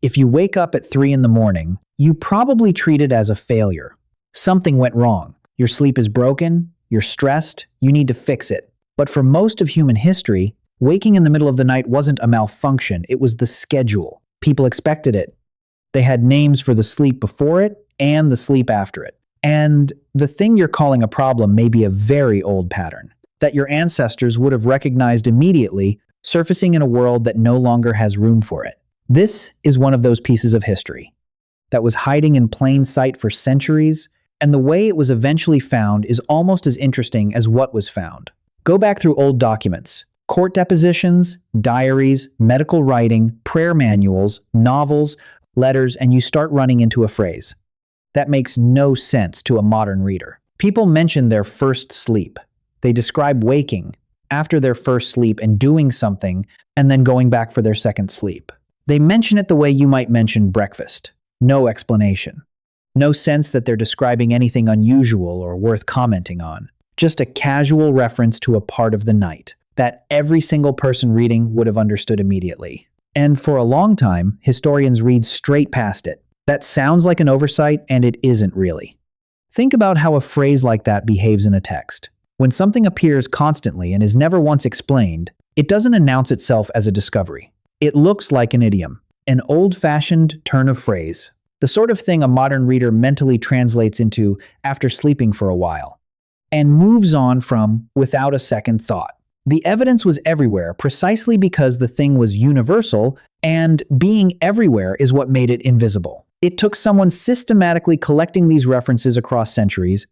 If you wake up at 3 in the morning, you probably treat it as a failure. Something went wrong. Your sleep is broken, you're stressed, you need to fix it. But for most of human history, waking in the middle of the night wasn't a malfunction, it was the schedule. People expected it. They had names for the sleep before it and the sleep after it. And the thing you're calling a problem may be a very old pattern that your ancestors would have recognized immediately, surfacing in a world that no longer has room for it. This is one of those pieces of history that was hiding in plain sight for centuries, and the way it was eventually found is almost as interesting as what was found. Go back through old documents, court depositions, diaries, medical writing, prayer manuals, novels, letters, and you start running into a phrase that makes no sense to a modern reader. People mention their first sleep. They describe waking after their first sleep and doing something and then going back for their second sleep. They mention it the way you might mention breakfast. No explanation. No sense that they're describing anything unusual or worth commenting on. Just a casual reference to a part of the night that every single person reading would have understood immediately. And for a long time, historians read straight past it. That sounds like an oversight, and it isn't really. Think about how a phrase like that behaves in a text. When something appears constantly and is never once explained, it doesn't announce itself as a discovery. It looks like an idiom, an old-fashioned turn of phrase, the sort of thing a modern reader mentally translates into after sleeping for a while, and moves on from without a second thought. The evidence was everywhere precisely because the thing was universal, and being everywhere is what made it invisible. It took someone systematically collecting these references across centuries,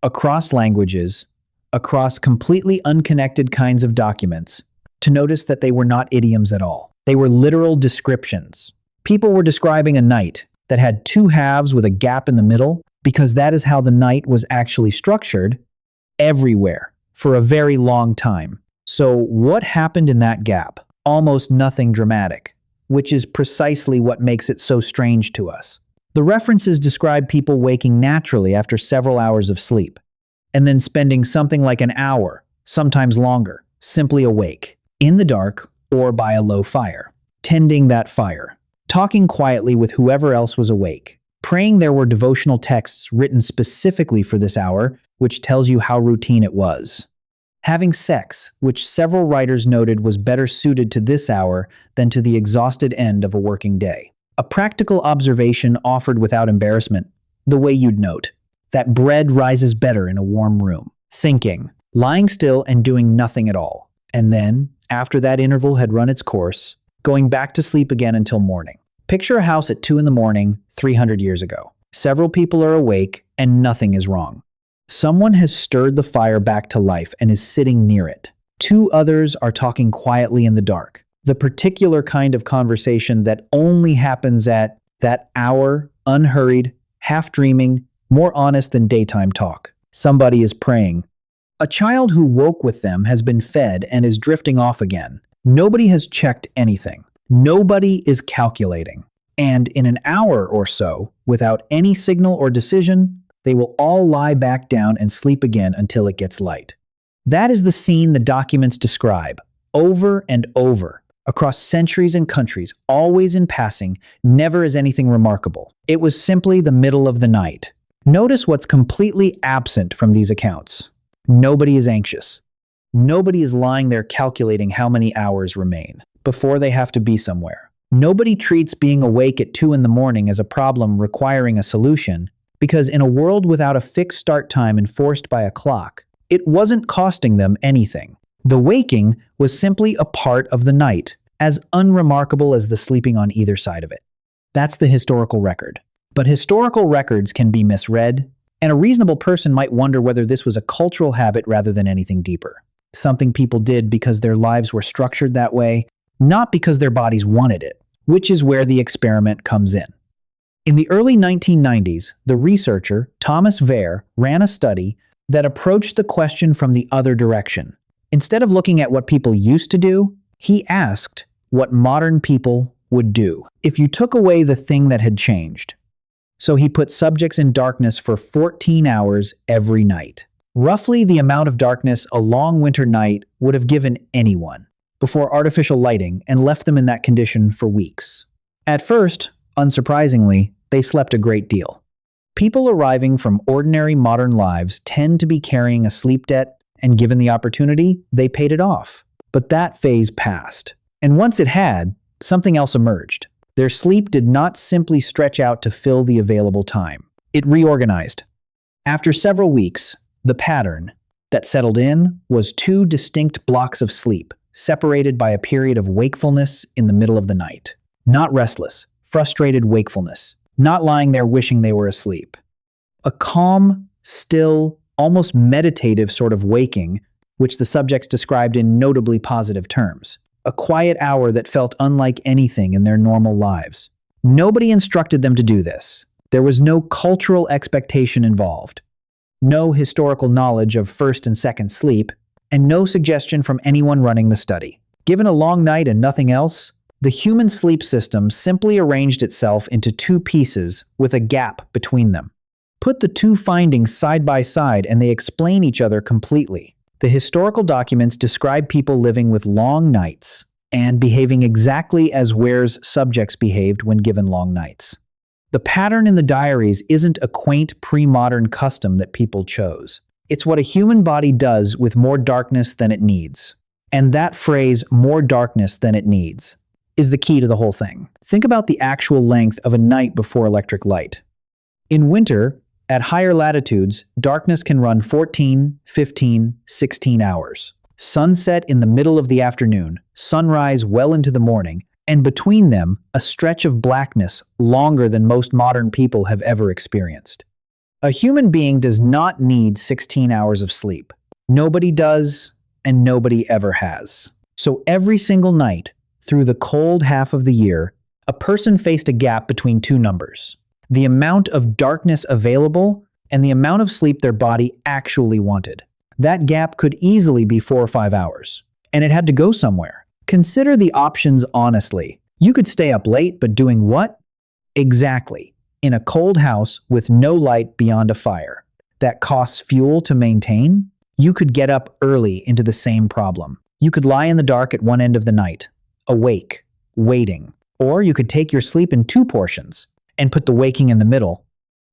across languages, across completely unconnected kinds of documents, to notice that they were not idioms at all. They were literal descriptions. People were describing a night that had two halves with a gap in the middle because that is how the night was actually structured everywhere for a very long time. So what happened in that gap? Almost nothing dramatic, which is precisely what makes it so strange to us. The references describe people waking naturally after several hours of sleep, and then spending something like an hour, sometimes longer, simply awake, in the dark or by a low fire, tending that fire, talking quietly with whoever else was awake, praying. There were devotional texts written specifically for this hour, which tells you how routine it was. Having sex, which several writers noted was better suited to this hour than to the exhausted end of a working day. A practical observation offered without embarrassment, the way you'd note that bread rises better in a warm room. Thinking, lying still and doing nothing at all. And then, after that interval had run its course, going back to sleep again until morning. Picture a house at 2 in the morning, 300 years ago. Several people are awake and nothing is wrong. Someone has stirred the fire back to life and is sitting near it. Two others are talking quietly in the dark. The particular kind of conversation that only happens at that hour, unhurried, half-dreaming, more honest than daytime talk. Somebody is praying. A child who woke with them has been fed and is drifting off again. Nobody has checked anything. Nobody is calculating. And in an hour or so, without any signal or decision, they will all lie back down and sleep again until it gets light. That is the scene the documents describe, over and over, across centuries and countries, always in passing, never as anything remarkable. It was simply the middle of the night. Notice what's completely absent from these accounts. Nobody is anxious. Nobody is lying there calculating how many hours remain before they have to be somewhere. Nobody treats being awake at 2 in the morning as a problem requiring a solution, because in a world without a fixed start time enforced by a clock, it wasn't costing them anything. The waking was simply a part of the night, as unremarkable as the sleeping on either side of it. That's the historical record. But historical records can be misread, and a reasonable person might wonder whether this was a cultural habit rather than anything deeper. Something people did because their lives were structured that way, not because their bodies wanted it, which is where the experiment comes in. In the early 1990s, the researcher Thomas Vare ran a study that approached the question from the other direction. Instead of looking at what people used to do, he asked what modern people would do if you took away the thing that had changed. So he put subjects in darkness for 14 hours every night. Roughly the amount of darkness a long winter night would have given anyone before artificial lighting, and left them in that condition for weeks. At first, unsurprisingly, they slept a great deal. People arriving from ordinary modern lives tend to be carrying a sleep debt, and given the opportunity, they paid it off. But that phase passed. And once it had, something else emerged. Their sleep did not simply stretch out to fill the available time. It reorganized. After several weeks, the pattern that settled in was two distinct blocks of sleep, separated by a period of wakefulness in the middle of the night. Not restless, frustrated wakefulness, not lying there wishing they were asleep. A calm, still, almost meditative sort of waking, which the subjects described in notably positive terms. A quiet hour that felt unlike anything in their normal lives. Nobody instructed them to do this. There was no cultural expectation involved, no historical knowledge of first and second sleep, and no suggestion from anyone running the study. Given a long night and nothing else, the human sleep system simply arranged itself into two pieces with a gap between them. Put the two findings side by side and they explain each other completely. The historical documents describe people living with long nights and behaving exactly as Ware's subjects behaved when given long nights. The pattern in the diaries isn't a quaint pre-modern custom that people chose. It's what a human body does with more darkness than it needs. And that phrase, more darkness than it needs, is the key to the whole thing. Think about the actual length of a night before electric light. In winter, at higher latitudes, darkness can run 14, 15, 16 hours. Sunset in the middle of the afternoon, sunrise well into the morning, and between them, a stretch of blackness longer than most modern people have ever experienced. A human being does not need 16 hours of sleep. Nobody does, and nobody ever has. So every single night, through the cold half of the year, a person faced a gap between two numbers. The amount of darkness available and the amount of sleep their body actually wanted. That gap could easily be 4 or 5 hours. And it had to go somewhere. Consider the options honestly. You could stay up late, but doing what? Exactly. In a cold house with no light beyond a fire. That costs fuel to maintain? You could get up early into the same problem. You could lie in the dark at one end of the night, awake, waiting. Or you could take your sleep in two portions and put the waking in the middle,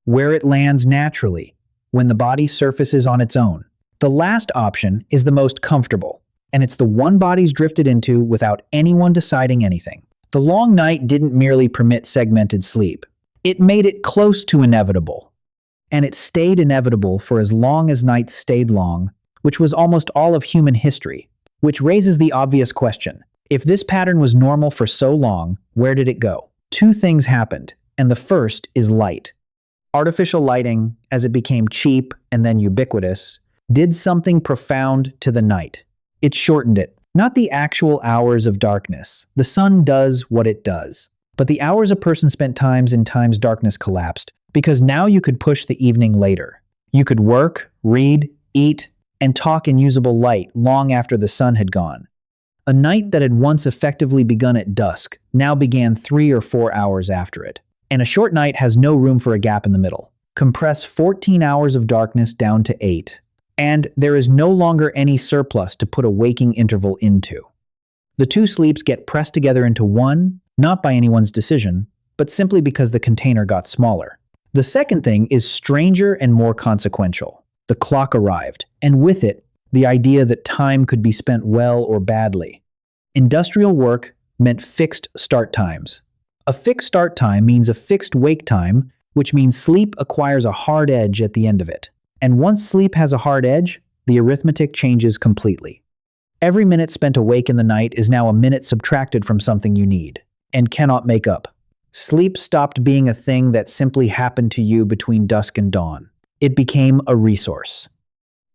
where it lands naturally, when the body surfaces on its own. The last option is the most comfortable, and it's the one body's drifted into without anyone deciding anything. The long night didn't merely permit segmented sleep. It made it close to inevitable. And it stayed inevitable for as long as nights stayed long, which was almost all of human history. Which raises the obvious question. If this pattern was normal for so long, where did it go? Two things happened, and the first is light. Artificial lighting, as it became cheap and then ubiquitous, did something profound to the night. It shortened it. Not the actual hours of darkness. The sun does what it does. But the hours a person spent in times darkness collapsed, because now you could push the evening later. You could work, read, eat, and talk in usable light long after the sun had gone. A night that had once effectively begun at dusk now began 3 or 4 hours after it. And a short night has no room for a gap in the middle. Compress 14 hours of darkness down to 8. And there is no longer any surplus to put a waking interval into. The two sleeps get pressed together into one, not by anyone's decision, but simply because the container got smaller. The second thing is stranger and more consequential. The clock arrived, and with it, the idea that time could be spent well or badly. Industrial work meant fixed start times. A fixed start time means a fixed wake time, which means sleep acquires a hard edge at the end of it. And once sleep has a hard edge, the arithmetic changes completely. Every minute spent awake in the night is now a minute subtracted from something you need, and cannot make up. Sleep stopped being a thing that simply happened to you between dusk and dawn. It became a resource.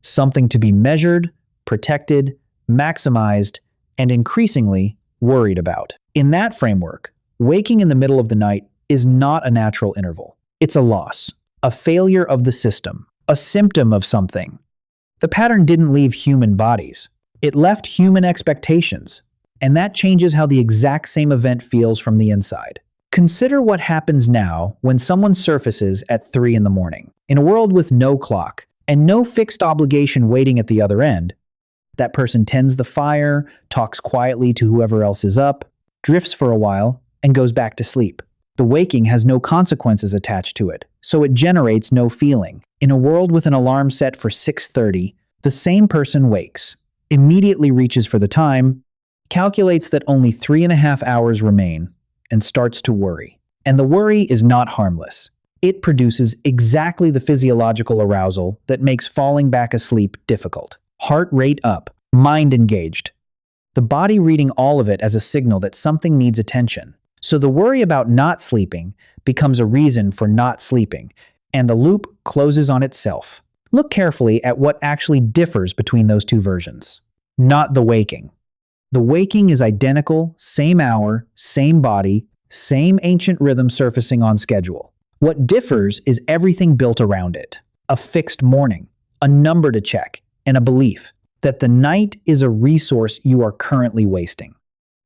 Something to be measured, protected, maximized, and increasingly worried about. In that framework, waking in the middle of the night is not a natural interval. It's a loss, a failure of the system, a symptom of something. The pattern didn't leave human bodies. It left human expectations, and that changes how the exact same event feels from the inside. Consider what happens now when someone surfaces at 3 in the morning. In a world with no clock and no fixed obligation waiting at the other end, that person tends the fire, talks quietly to whoever else is up, drifts for a while, and goes back to sleep. The waking has no consequences attached to it, so it generates no feeling. In a world with an alarm set for 6:30, the same person wakes, immediately reaches for the time, calculates that only 3.5 hours remain, and starts to worry. And the worry is not harmless. It produces exactly the physiological arousal that makes falling back asleep difficult. Heart rate up, mind engaged. The body reading all of it as a signal that something needs attention. So the worry about not sleeping becomes a reason for not sleeping, and the loop closes on itself. Look carefully at what actually differs between those two versions. Not the waking. The waking is identical, same hour, same body, same ancient rhythm surfacing on schedule. What differs is everything built around it. A fixed morning, a number to check, and a belief that the night is a resource you are currently wasting.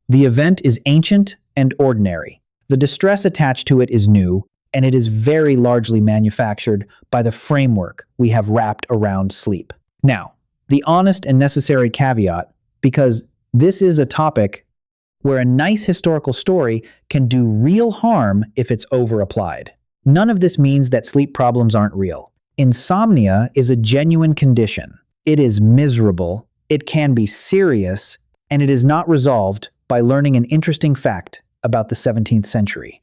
The event is ancient and ordinary. The distress attached to it is new, and it is very largely manufactured by the framework we have wrapped around sleep. Now, the honest and necessary caveat, because this is a topic where a nice historical story can do real harm if it's over-applied. None of this means that sleep problems aren't real. Insomnia is a genuine condition. It is miserable, it can be serious, and it is not resolved by learning an interesting fact about the 17th century.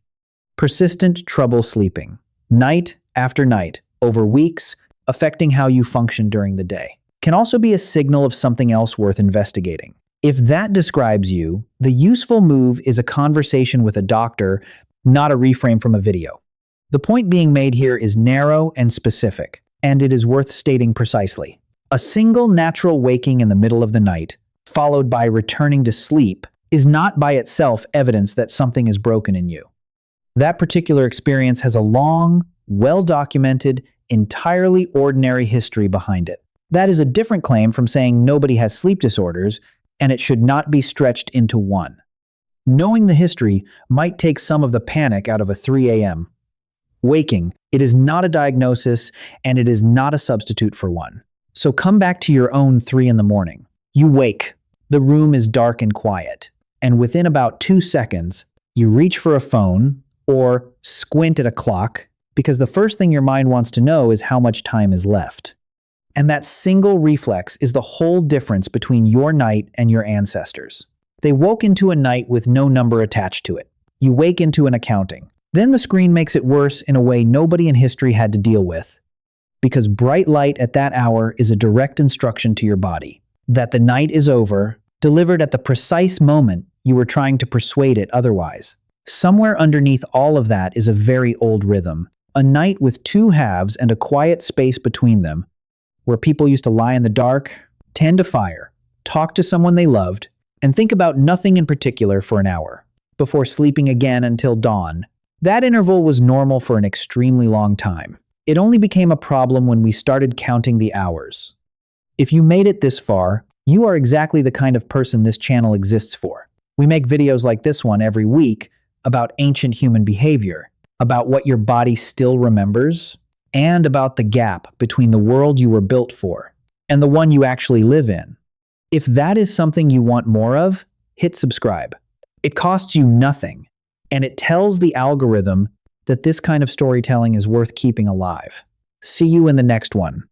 Persistent trouble sleeping, night after night, over weeks, affecting how you function during the day, can also be a signal of something else worth investigating. If that describes you, the useful move is a conversation with a doctor, not a reframe from a video. The point being made here is narrow and specific, and it is worth stating precisely. A single natural waking in the middle of the night, followed by returning to sleep, is not by itself evidence that something is broken in you. That particular experience has a long, well-documented, entirely ordinary history behind it. That is a different claim from saying nobody has sleep disorders, and it should not be stretched into one. Knowing the history might take some of the panic out of a 3 a.m. waking. It is not a diagnosis, and it is not a substitute for one. So come back to your own 3 in the morning. You wake. The room is dark and quiet. And within about 2 seconds, you reach for a phone or squint at a clock because the first thing your mind wants to know is how much time is left. And that single reflex is the whole difference between your night and your ancestors. They woke into a night with no number attached to it. You wake into an accounting. Then the screen makes it worse in a way nobody in history had to deal with, because bright light at that hour is a direct instruction to your body that the night is over, delivered at the precise moment you were trying to persuade it otherwise. Somewhere underneath all of that is a very old rhythm, a night with two halves and a quiet space between them, where people used to lie in the dark, tend a fire, talk to someone they loved, and think about nothing in particular for an hour, before sleeping again until dawn. That interval was normal for an extremely long time. It only became a problem when we started counting the hours. If you made it this far, you are exactly the kind of person this channel exists for. We make videos like this one every week about ancient human behavior, about what your body still remembers, and about the gap between the world you were built for and the one you actually live in. If that is something you want more of, hit subscribe. It costs you nothing, and it tells the algorithm that this kind of storytelling is worth keeping alive. See you in the next one.